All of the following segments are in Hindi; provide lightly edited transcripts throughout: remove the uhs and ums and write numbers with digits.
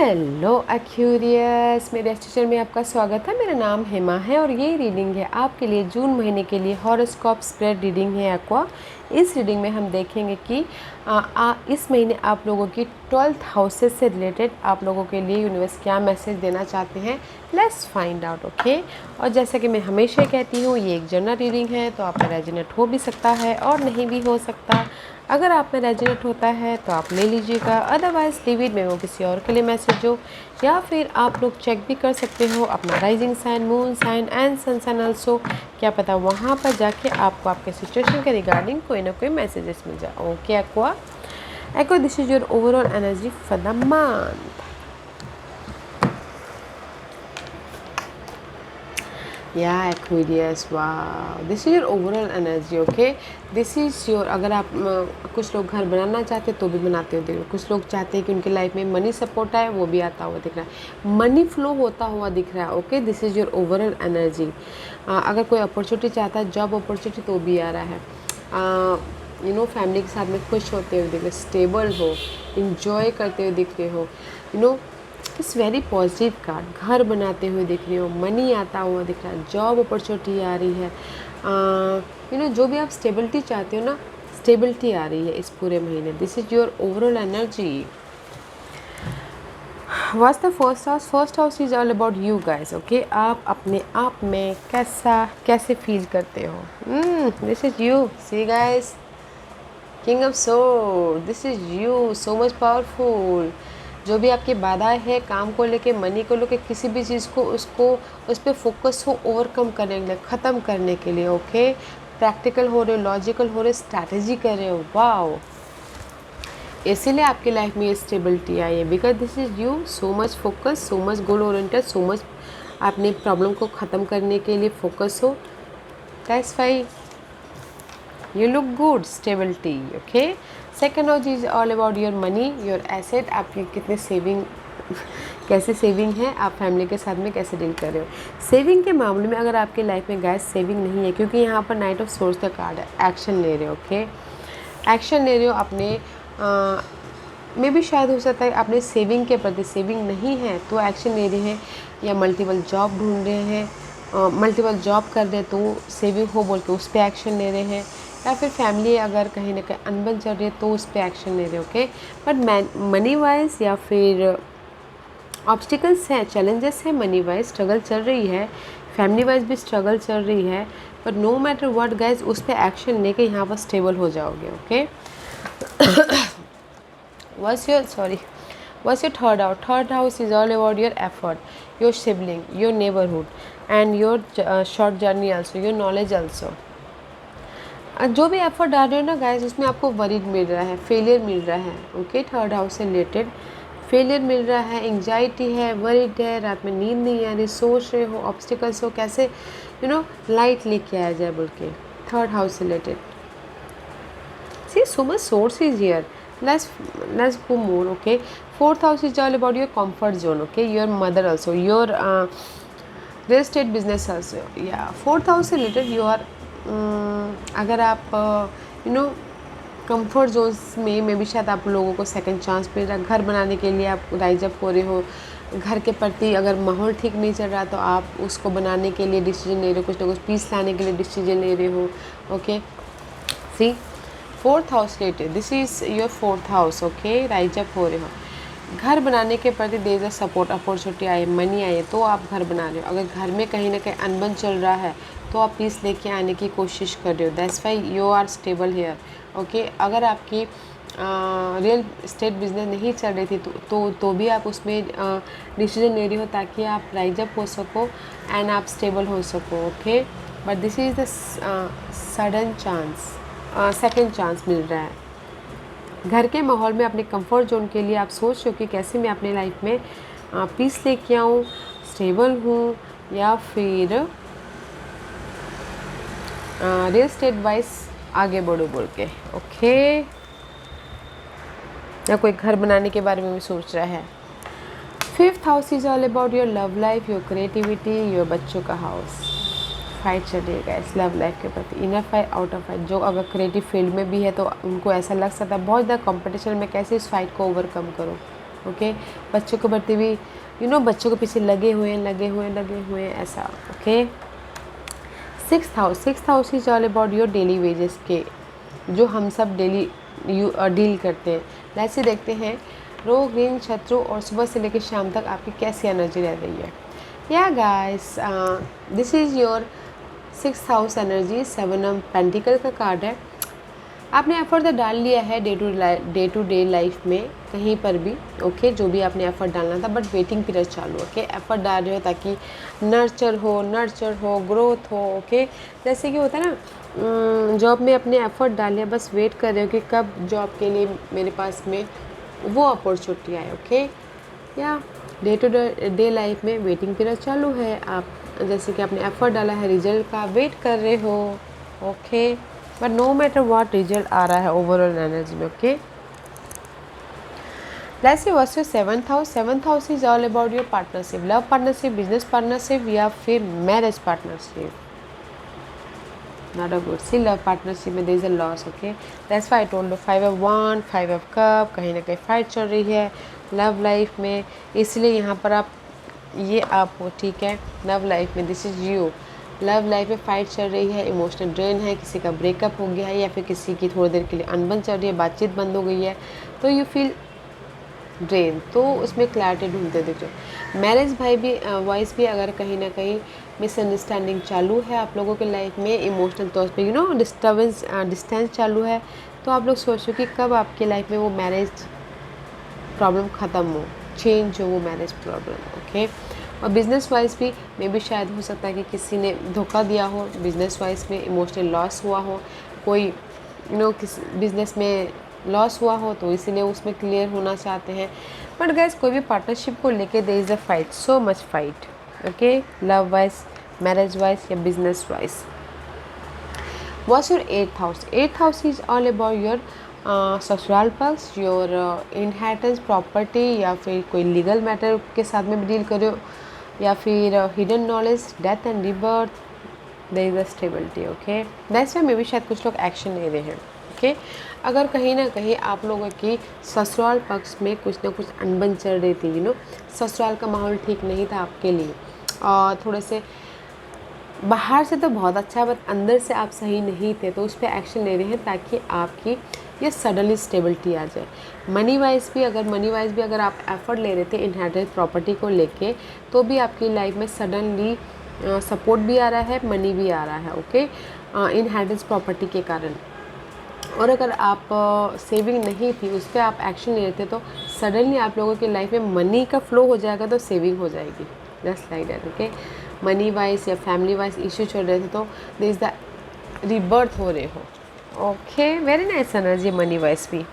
हेलो एक्यूरियस, मेरे चैनल में आपका स्वागत है। मेरा नाम हेमा है और ये रीडिंग है आपके लिए जून महीने के लिए हॉरोस्कोप स्प्रेड रीडिंग है एक्वा। इस रीडिंग में हम देखेंगे कि इस महीने आप लोगों की 12th हाउसेस से रिलेटेड आप लोगों के लिए यूनिवर्स क्या मैसेज देना चाहते हैं। Let's find out, okay. और जैसा कि मैं हमेशा कहती हूँ, ये एक जनरल रीडिंग है, तो आप में रेजोनेट हो भी सकता है और नहीं भी हो सकता। अगर आप में रेजोनेट होता है तो आप ले लीजिएगा, अदरवाइज लीव इट में वो किसी और के लिए मैसेज हो। या फिर आप लोग चेक भी कर सकते हो अपना rising sign, moon sign and sun sign also. क्या पता वहाँ पर जाके आपको आपके सिचुएशन के रिगार्डिंग कोई ना कोई मैसेजेस मिल जाए। Okay aqua, aqua this is your overall energy for the month. या एक्वेरियस, वाह, this is your overall energy. Okay, this is your, अगर आप कुछ लोग घर बनाना चाहते तो भी बनाते हो, देखो कुछ लोग चाहते हैं कि उनकी लाइफ में मनी सपोर्ट आए, वो भी आता हुआ दिख रहा है, मनी फ्लो होता हुआ दिख रहा है। Okay, this is your overall energy. अगर कोई अपॉर्चुनिटी चाहता है, जॉब अपॉर्चुनिटी, तो भी आ रहा है। फैमिली के साथ में खुश होते हुए दिख रहे, स्टेबल हो, इंजॉय करते हुए दिख रहे हो। It's very positive card. घर बनाते हुए दिख रही हो, मनी आता हुआ दिख रहा है, जॉब अपॉर्चुनिटी आ रही है। जो भी आप स्टेबिलिटी चाहते हो ना, स्टेबिलिटी आ रही है इस पूरे महीने। This is your overall energy. What's the first house? First house is all about you guys. Okay, आप अपने आप में कैसे फील करते हो। This is you, see guys, king of sword, this is you, so much powerful. जो भी आपकी बाधाएं है, काम को लेके, मनी को लेके, किसी भी चीज़ को उस पर फोकस हो, ओवरकम करने के लिए, ख़त्म करने के लिए। ओके, प्रैक्टिकल हो रहे हो, लॉजिकल हो रहे हो, स्ट्रैटेजी कर रहे हो। वाओ, इसीलिए आपकी लाइफ में ये स्टेबिलिटी आई है, because this is you, so much focus, so much goal oriented, so much अपने प्रॉब्लम को ख़त्म करने के लिए फोकस हो। That's Y you look good, stability. Okay, second house is all about your money, your asset, आपकी कितने सेविंग कैसे सेविंग है, आप फैमिली के साथ में कैसे डील कर रहे हो। सेविंग के मामले में अगर आपके लाइफ में गैस सेविंग नहीं है, क्योंकि यहाँ पर नाइट ऑफ सोर्स का कार्ड है, एक्शन ले रहे हो। ओके, एक्शन ले रहे हो अपने में भी शायद हो सकता है अपने सेविंग के प्रति सेविंग नहीं है तो एक्शन ले रहे हैं, या मल्टीपल जॉब ढूंढ रहे हैं, मल्टीपल जॉब कर रहे हैं तो सेविंग हो बोल के उस पर एक्शन ले रहे हैं, या फिर फैमिली अगर कहीं ना कहीं अनबन चल रही है तो उस पर एक्शन ले रहे हैं। ओके, बट मनी वाइज या फिर ऑब्स्टिकल्स हैं, चैलेंजेस हैं, मनी वाइज स्ट्रगल चल रही है, फैमिली वाइज भी स्ट्रगल चल रही है, but no matter what guys, उस पर एक्शन लेके यहाँ पर स्टेबल हो जाओगे। Okay, what's your third house? Third house is all about your effort, your sibling, your neighborhood, and your short journey also, your knowledge also. जो भी एफर्ट डाल रहे हो ना गाइज, उसमें आपको वरीड मिल रहा है, फेलियर मिल रहा है। ओके, थर्ड हाउस से रिलेटेड फेलियर मिल रहा है, एंग्जाइटी है, वरीड है, रात में नींद नहीं आ रही, सोच रहे हो ऑब्स्टिकल्स हो, कैसे लाइट लेके आया जाए बोल के। थर्ड हाउस से related see so much source is here. let's go more. Okay, fourth house is all about your comfort zone. Okay, your mother also, your real estate business also. Yeah, fourth house से related you are अगर आप कंफर्ट जोन्स में भी शायद आप लोगों को सेकंड चांस मिल रहा है। घर बनाने के लिए आप राइज अप हो रहे हो, घर के प्रति अगर माहौल ठीक नहीं चल रहा तो आप उसको बनाने के लिए डिसीजन ले रहे हो, कुछ ना कुछ पीस लाने के लिए डिसीजन ले रहे हो। Okay, see fourth house related, this is your fourth house. Okay, rise up हो रहे हो, घर बनाने के प्रति देर अ सपोर्ट, अपॉर्चुनिटी आए, मनी आए तो आप घर बना रहे हो। अगर घर में कहीं ना कहीं अनबन चल रहा है तो आप पीस लेके आने की कोशिश कर रहे हो। That's why you are stable here. Okay, अगर आपकी रियल स्टेट बिजनेस नहीं चल रही थी तो भी आप उसमें डिसीजन ले रही हो ताकि आप राइज अप हो सको एंड आप स्टेबल हो सको। Okay, but this is the sudden chance, second chance मिल रहा है। घर के माहौल में अपने कंफर्ट जोन के लिए आप सोच रहे हो कि कैसे मैं अपने लाइफ में पीस लेके आऊँ, स्टेबल हूँ, या फिर रियल स्टेट वाइज आगे बढ़ो बोल के। ओके, या कोई घर बनाने के बारे में भी सोच रहा है। Fifth house is all about your love life, your creativity, your बच्चों का हाउस। फाइट चलेगा इस लव लाइफ के प्रति, इनर फाइट, आउटर फाइट। जो अगर क्रिएटिव फील्ड में भी है तो उनको ऐसा लग सकता है बहुत ज़्यादा कंपटीशन में, कैसे इस फाइट को ओवरकम करो। ओके। बच्चों को बढ़ती हुई बच्चों के पीछे लगे हुए हैं ऐसा। Okay. Six house is all about your daily wages के, जो हम सब डेली डील करते हैं। ऐसे देखते हैं रोग, ऋण, शत्रु और सुबह से लेकर शाम तक आपकी कैसी एनर्जी रह रही है। या guys, this is your six house energy. 7 of pentacle का कार्ड है। आपने एफर्ट तो डाल लिया है डे टू डे लाइफ में कहीं पर भी। ओके, जो भी आपने एफर्ट डालना था, बट वेटिंग पीरियड चालू। ओके, एफर्ट डाल रहे हो ताकि नर्चर हो, ग्रोथ हो। ओके, जैसे कि होता है ना, जॉब में अपने एफर्ट डाले, बस वेट कर रहे हो कि कब जॉब के लिए मेरे पास में वो अपॉर्चुनिटी आए। ओके, या डे टू डे लाइफ में वेटिंग पीरियड चालू है। आप जैसे कि आपने एफर्ट डाला है, रिजल्ट का वेट कर रहे हो। Okay, but no matter what result आ रहा है ओवरऑल एनर्जी में। Okay, let's see what's your seventh house. Seventh house is all about your partnership, love partnership, business partnership या फिर marriage partnership. Not a good. See, love partnership में there is a loss. Okay, that's why I told you 5 of वन, 5 ऑफ कप, कहीं ना कहीं फाइट चल रही है लव लाइफ में, इसलिए यहाँ पर आप हो। ठीक है, लव लाइफ में this is you. Love life में फाइट चल रही है, इमोशनल ड्रेन है, किसी का ब्रेकअप हो गया है या फिर किसी की थोड़ी देर के लिए अनबन चल रही है, बातचीत बंद हो गई है, तो यू फील ड्रेन। तो उसमें क्लैरिटी ढूंढते दिख जाओ। मैरिज वॉइस भी अगर कहीं ना कहीं मिसअंडरस्टैंडिंग चालू है आप लोगों के लाइफ में, इमोशनल तौर पे डिस्टेंस चालू है, तो आप लोग सोचो कि कब आपके लाइफ में वो मैरिज प्रॉब्लम ख़त्म हो, चेंज हो वो मैरिज प्रॉब्लम। ओके, और बिज़नेस वाइज भी मे भी शायद हो सकता है कि किसी ने धोखा दिया हो, बिज़नेस वाइज में इमोशनल लॉस हुआ हो, कोई किस बिज़नेस में लॉस हुआ हो तो इसीलिए उसमें क्लियर होना चाहते हैं। बट गैस, कोई भी पार्टनरशिप को लेके there is a fight, so much fight. Okay, love wise, marriage wise या business wise. What's your 8th house? 8th house is all about your ससुराल पक्ष, योर इनहेरिटेंस प्रॉपर्टी, या फिर कोई लीगल मैटर के साथ में भी डील करो, या फिर hidden knowledge, death and rebirth, there is a stability. Okay, that's why मे भी शायद कुछ लोग एक्शन ले रहे हैं। ओके, अगर कहीं ना कहीं आप लोगों की ससुराल पक्ष में कुछ ना कुछ अनबन चल रही थी, ससुराल का माहौल ठीक नहीं था आपके लिए, और थोड़े से बाहर से तो बहुत अच्छा है बट अंदर से आप सही नहीं थे, तो उस पर एक्शन ले रहे हैं ताकि आपकी ये सडनली स्टेबिलिटी आ जाए। मनी वाइज भी अगर आप एफर्ट ले रहे थे इनहेरिटेड प्रॉपर्टी को लेके, तो भी आपकी लाइफ में सडनली सपोर्ट भी आ रहा है, मनी भी आ रहा है। ओके, इनहेरिटेंस प्रॉपर्टी के कारण। और अगर आप सेविंग नहीं थी, उस पर आप एक्शन ले रहे थे, तो सडनली आप लोगों की लाइफ में मनी का फ्लो हो जाएगा, तो सेविंग हो जाएगी, just like that. Okay, money wise या फैमिली वाइज इश्यू चल रहे थे, तो दिस द रिबर्थ हो रहे हो। Okay, very nice energy money wise भी।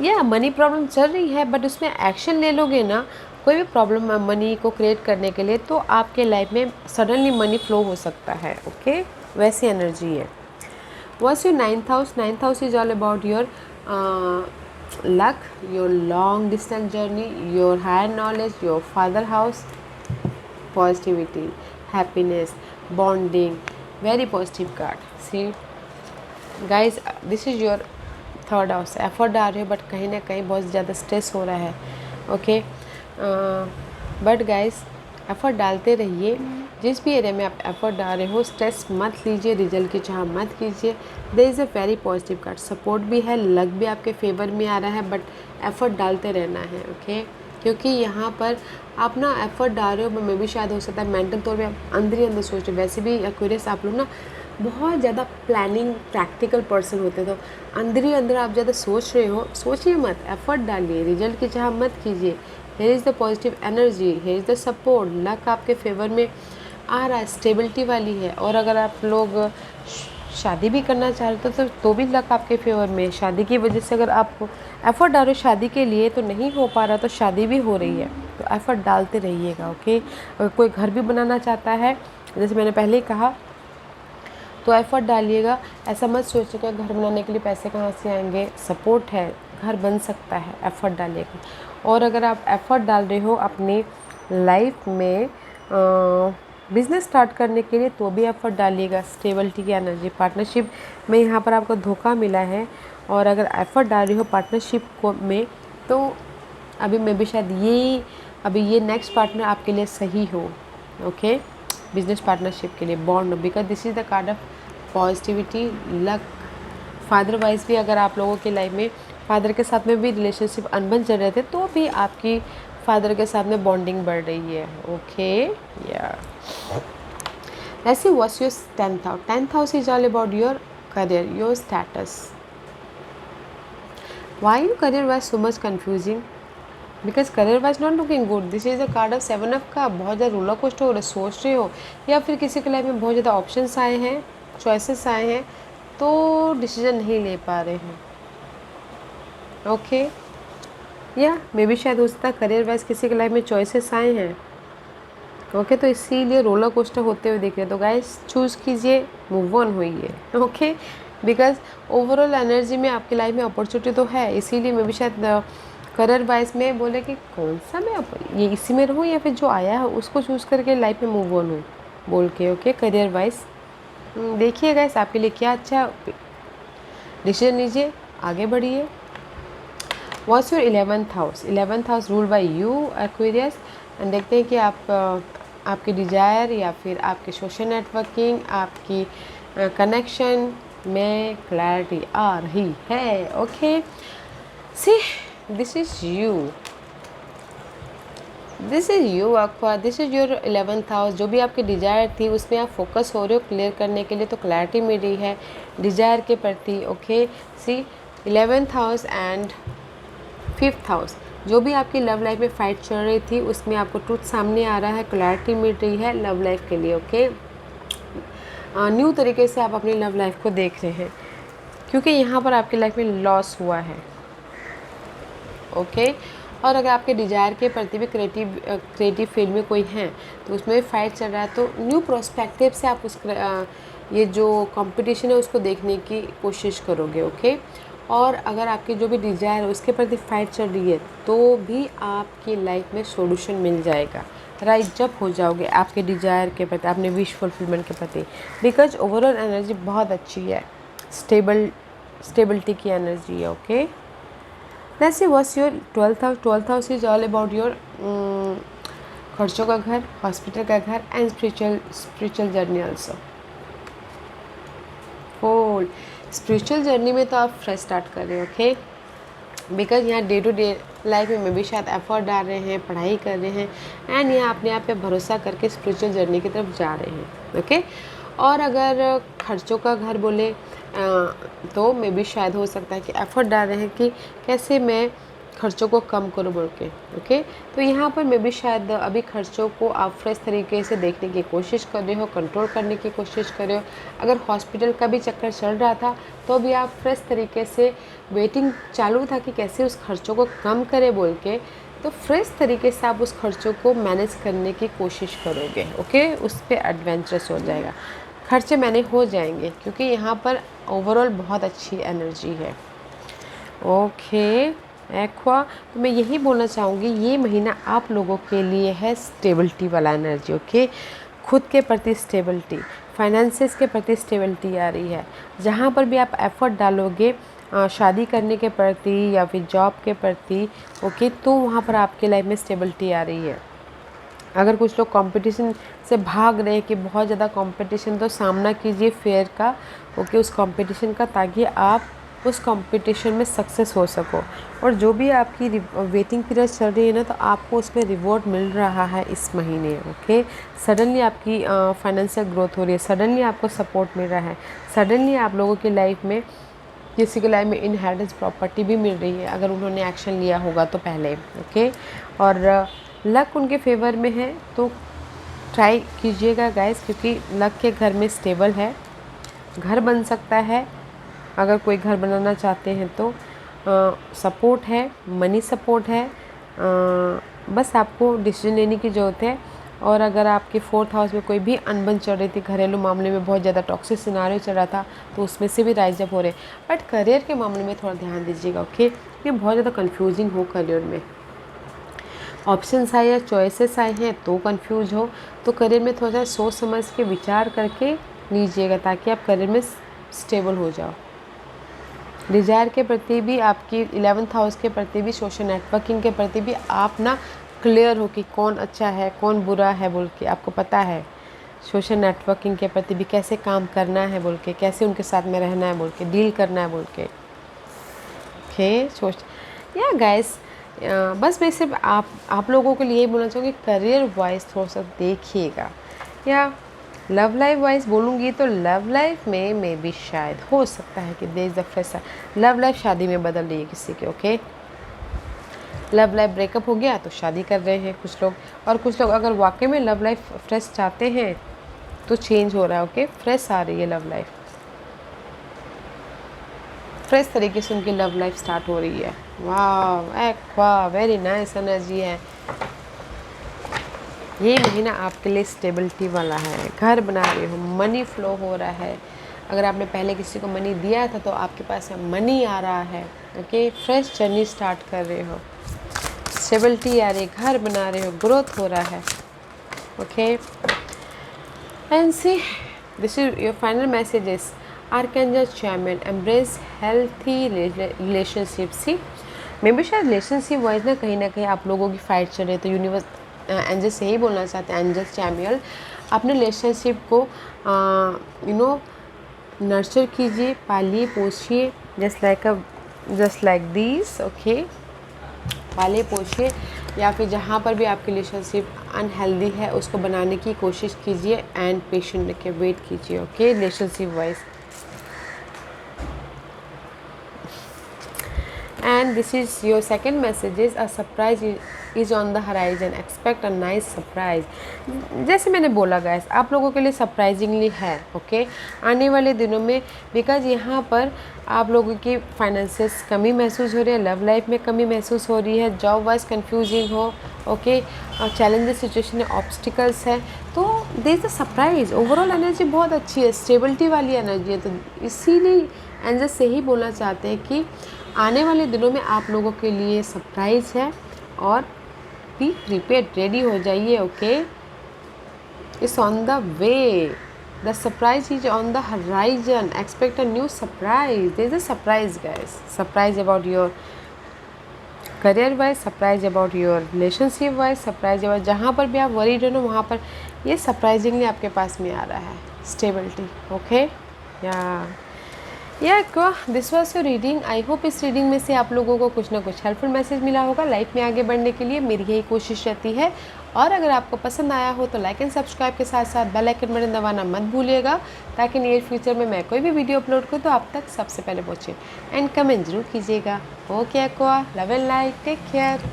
या मनी प्रॉब्लम चल रही है बट उसमें एक्शन ले लोगे ना, कोई भी प्रॉब्लम मनी को क्रिएट करने के लिए, तो आपके लाइफ में सडनली मनी फ्लो हो सकता है। ओके, वैसी एनर्जी है। What's your 9th house? 9th house is all about your luck, your long distance journey, your higher knowledge, your father house, positivity, happiness, bonding, very positive card. See guys, this is your 3rd house. Effort डाल रहे हो बट कहीं ना कहीं बहुत ज़्यादा स्ट्रेस हो रहा है। ओके, बट गाइस, एफर्ट डालते रहिए, जिस भी एरिया में आप एफर्ट डाल रहे हो स्ट्रेस मत लीजिए, रिजल्ट की चाह मत कीजिए। There is a very positive card, support भी है, लक भी आपके फेवर में आ रहा है, बट एफर्ट डालते रहना है। ओके, क्योंकि यहाँ पर आप ना एफर्ट डाल रहे हो, मैं भी शायद हो सकता है मेंटल तौर पे आप अंदर ही अंदर सोच रहे हो। वैसे भी एक्वेरियस आप लोग ना बहुत ज़्यादा प्लानिंग प्रैक्टिकल पर्सन होते, तो अंदर ही अंदर आप ज़्यादा सोच रहे हो। सोचिए मत, एफर्ट डालिए, रिजल्ट की चाह मत कीजिए। Here is the positive energy, here is the support, luck आपके फेवर में आ रहा है, स्टेबिलिटी वाली है। और अगर आप लोग शादी भी करना चाहते हो तो भी लक आपके फेवर में। शादी की वजह से अगर आप एफर्ट डालो शादी के लिए तो नहीं हो पा रहा, तो शादी भी हो रही है, तो एफर्ट डालते रहिएगा। ओके, अगर कोई घर भी बनाना चाहता है, जैसे मैंने पहले ही कहा, तो एफर्ट डालिएगा। ऐसा मत सोचिएगा घर बनाने के लिए पैसे कहाँ से आएंगे, सपोर्ट है, घर बन सकता है, एफर्ट डालिएगा। और अगर आप एफर्ट डाल रहे हो अपनी लाइफ में बिज़नेस स्टार्ट करने के लिए, तो भी एफर्ट डालिएगा। स्टेबिलिटी की एनर्जी, पार्टनरशिप में यहाँ पर आपको धोखा मिला है, और अगर एफर्ट डाल रही हो पार्टनरशिप को में, तो अभी मे बी शायद ये नेक्स्ट पार्टनर आपके लिए सही हो, ओके, बिजनेस पार्टनरशिप के लिए bond, because this is the card of positivity, luck. Father wise भी अगर आप लोगों की लाइफ में फादर के साथ में भी रिलेशनशिप अनबन चल रहे थे तो भी आपकी फादर के साथ में बॉन्डिंग बढ़ रही है, ओके। या let's see what's your 10th house. 10th house is all about your career, your status. Why your career was so much confusing? Because career was not looking good. This is a card of 7 of का बहुत ज़्यादा रोलर कोस्टर हो रहा है, सोच रहे हो, या फिर किसी के लाइफ में बहुत ज़्यादा ऑप्शंस आए हैं, चॉइसेस आए हैं, तो डिसीजन नहीं ले पा रहे हैं, ओके। या मे बी शायद हो सकता है करियर वाइज किसी के लाइफ में चॉइसेस आए हैं, ओके, तो इसीलिए रोलर कोस्टर होते हुए देख रहे हैं। तो गाइस चूज़ कीजिए, मूव ऑन होइए, ओके, बिकॉज ओवरऑल एनर्जी में आपकी लाइफ में अपॉर्चुनिटी तो है, इसीलिए मैं भी शायद करियर वाइज में बोले कि कौन सा मैं ये इसी में रहूँ या फिर जो आया है उसको चूज़ करके लाइफ में मूव ऑन हूँ बोल के, ओके। करियर वाइज देखिए गाइस आपके लिए क्या अच्छा डिसीजन लीजिए, आगे बढ़िए। What's your 11th house. 11th house rule by you Aquarius, and देखते हैं कि आपकी डिजायर या फिर आपके सोशल नेटवर्किंग, आपकी कनेक्शन में क्लैरिटी आ रही है, okay. C this is you, this is you aqua, this is your 11th house. जो भी आपकी डिज़ायर थी उसमें आप फोकस हो रहे हो क्लियर करने के लिए, तो क्लैरिटी मिल रही है डिज़ायर के प्रति, okay. See 11th house and 5th house, जो भी आपकी लव लाइफ में फाइट चल रही थी उसमें आपको ट्रूथ सामने आ रहा है, क्लैरिटी मिल रही है लव लाइफ के लिए, ओके। न्यू तरीके से आप अपनी लव लाइफ को देख रहे हैं, क्योंकि यहाँ पर आपकी लाइफ में लॉस हुआ है, ओके। और अगर आपके डिज़ायर के प्रति भी क्रिएटिव फील्ड में कोई हैं तो उसमें भी फाइट चल रहा है, तो न्यू प्रोस्पेक्टिव से आप ये जो कंपटीशन है उसको देखने की कोशिश करोगे, ओके। और अगर आपकी जो भी डिज़ायर है उसके प्रति फाइट चल रही है तो भी आपकी लाइफ में सॉल्यूशन मिल जाएगा, राइट, जब हो जाओगे आपके डिज़ायर के प्रति, अपने विश फुलफिलमेंट के प्रति, बिकॉज ओवरऑल एनर्जी बहुत अच्छी है, स्टेबिलिटी की एनर्जी है, okay. Let's see what's your 12th house. 12th house is all about your खर्चों का घर, हॉस्पिटल का घर and spiritual journey also. Fold spiritual journey में तो आप फ्रेश स्टार्ट कर रहे हो, ओके, बिकॉज यहाँ डे टू डे लाइफ में भी शायद एफर्ट डाल रहे हैं, पढ़ाई कर रहे हैं, एंड यहाँ अपने आप पे भरोसा करके स्पिरिचुअल जर्नी की तरफ जा रहे हैं, ओके। और अगर खर्चों का घर बोले तो मे भी शायद हो सकता है कि एफर्ट डाल रहे हैं कि कैसे मैं खर्चों को कम करूँ बोल के, ओके। तो यहाँ पर मे भी शायद अभी खर्चों को आप फ्रेश तरीके से देखने की कोशिश कर रहे हो, कंट्रोल करने की कोशिश कर रहे हो। अगर हॉस्पिटल का भी चक्कर चल रहा था तो भी आप फ्रेश तरीके से वेटिंग चालू था कि कैसे उस खर्चों को कम करें बोल के, तो फ्रेश तरीके से आप उस खर्चों को मैनेज करने की कोशिश करोगे, ओके। उस पर एडवेंचरस हो जाएगा, खर्चे मैनेज हो जाएंगे, क्योंकि यहाँ पर ओवरऑल बहुत अच्छी एनर्जी है, ओके एक्वा। तो मैं यही बोलना चाहूँगी ये महीना आप लोगों के लिए है स्टेबिलिटी वाला एनर्जी, ओके। खुद के प्रति स्टेबिलिटी, फाइनेंसेस के प्रति स्टेबिलिटी आ रही है। जहाँ पर भी आप एफर्ट डालोगे शादी करने के प्रति या फिर जॉब के प्रति, ओके, तो वहाँ पर आपके लाइफ में स्टेबिलिटी आ रही है। अगर कुछ लोग कंपटीशन से भाग रहे हैं कि बहुत ज़्यादा कंपटीशन, तो सामना कीजिए फेयर का, ओके, उस कंपटीशन का, ताकि आप उस कंपटीशन में सक्सेस हो सको। और जो भी आपकी वेटिंग पीरियड चल रही है ना, तो आपको उसमें रिवॉर्ड मिल रहा है इस महीने, ओके। सडनली आपकी फाइनेंशियल ग्रोथ हो रही है, सडनली आपको सपोर्ट मिल रहा है, सडनली आप लोगों की लाइफ में किसी के लाइफ में इनहेरिटेंस प्रॉपर्टी भी मिल रही है, अगर उन्होंने एक्शन लिया होगा तो पहले, ओके। और लक उनके फेवर में है, तो ट्राई कीजिएगा गाइस, क्योंकि लक के घर में स्टेबल है, घर बन सकता है। अगर कोई घर बनाना चाहते हैं तो सपोर्ट है, मनी सपोर्ट है, बस आपको डिसीजन लेने की ज़रूरत है। और अगर आपके 4th हाउस में कोई भी अनबन चल रही थी, घरेलू मामले में बहुत ज़्यादा टॉक्सिक सिनारियो चल रहा था, तो उसमें से भी राइज अप हो रहे। बट करियर के मामले में थोड़ा ध्यान दीजिएगा, ओके, ये बहुत ज़्यादा कन्फ्यूजिंग हो करियर में, ऑप्शंस आए या चॉइसेस आए हैं तो कंफ्यूज हो, तो करियर में थोड़ा सा सोच समझ के विचार करके लीजिएगा, ताकि आप करियर में स्टेबल हो जाओ, डिज़ायर के प्रति भी, आपकी 11th हाउस के प्रति भी, सोशल नेटवर्किंग के प्रति भी आप ना क्लियर हो कि कौन अच्छा है कौन बुरा है बोल के आपको पता है। सोशल नेटवर्किंग के प्रति भी कैसे काम करना है बोल के, कैसे उनके साथ में रहना है बोल के, डील करना है बोल के। ओके सोच या गाइस, बस मैं सिर्फ आप लोगों के लिए ही बोलना चाहूँगी, करियर वाइज थोड़ा सा देखिएगा। या लव लाइफ वाइज बोलूँगी तो लव लाइफ में मे भी शायद हो सकता है कि there is the fresh love life शादी में बदल रही है किसी के। ओके, लव लाइफ ब्रेकअप हो गया तो शादी कर रहे हैं कुछ लोग, और कुछ लोग अगर वाकई में लव लाइफ फ्रेश चाहते हैं तो चेंज हो रहा है। ओके, फ्रेश आ रही है लव लाइफ, फ्रेश तरीके से उनकी लव लाइफ स्टार्ट हो रही है। वाह वेरी नाइस एनर्जी है। ये महीना आपके लिए स्टेबिलिटी वाला है, घर बना रहे हो, मनी फ्लो हो रहा है। अगर आपने पहले किसी को मनी दिया था तो आपके पास मनी आ रहा है। ओके, फ्रेश जर्नी स्टार्ट कर रहे हो, स्टेबिलिटी आ रही है, घर बना रहे हो, ग्रोथ हो रहा है। Okay, and see this is your final messages. Archangel Chamuel, embrace healthy relationship. See मे भी शायद रिलेशनशिप वाइज ना कहीं आप लोगों की फाइट चल रही है, तो यूनिवर्स एंजल से ही बोलना चाहते हैं, एंजल चैमियल अपने रिलेशनशिप को नर्चर कीजिए, पालिए पोछिए, जस्ट लाइक दिस। ओके, पालिए पोछिए, या फिर जहाँ पर भी आपकी रिलेशनशिप अनहेल्दी है उसको बनाने की कोशिश कीजिए, एंड पेशेंट रख के वेट कीजिए। Okay, relationship wise. And this is your second message is a surprise is on the horizon, expect a nice surprise। जैसे मैंने बोला गाइस, आप लोगों के लिए सरप्राइजिंगली है। ओके, आने वाले दिनों में, बिकॉज यहाँ पर आप लोगों की फाइनेंशियस कमी महसूस हो रही है, लव लाइफ में कमी महसूस हो रही है, जॉब वाइज कंफ्यूजिंग हो। ओके, चैलेंजेस सिचुएशन है, ऑब्स्टिकल्स है, तो there is a surprise. Overall energy बहुत अच्छी है, स्टेबिलिटी वाली एनर्जी है, तो इसीलिए एंजल से ही बोलना चाहते हैं कि आने वाले दिनों में आप लोगों के लिए सरप्राइज़ है, और बी प्रिपेयर्ड, रेडी हो जाइए। Okay, it's on the way, the surprise is on the horizon, expect a new surprise. There is a surprise guys, surprise about your career wise, surprise about your relationship wise, surprise about जहाँ पर भी आप वरीड हो ना वहाँ पर ये सरप्राइजिंगली आपके पास में आ रहा है, stability. Okay, this was your reading. I hope इस रीडिंग में से आप लोगों को कुछ ना कुछ हेल्पफुल मैसेज मिला होगा। लाइफ में आगे बढ़ने के लिए मेरी यही कोशिश रहती है, और अगर आपको पसंद आया हो तो लाइक एंड सब्सक्राइब के साथ साथ बेल आइकन बटन दबाना मत भूलिएगा, ताकि नियर फ्यूचर में मैं कोई भी वीडियो अपलोड करूँ तो आप तक सबसे पहले पहुँचे। एंड कमेंट जरूर कीजिएगा। Okay Aqua, love and light, take care.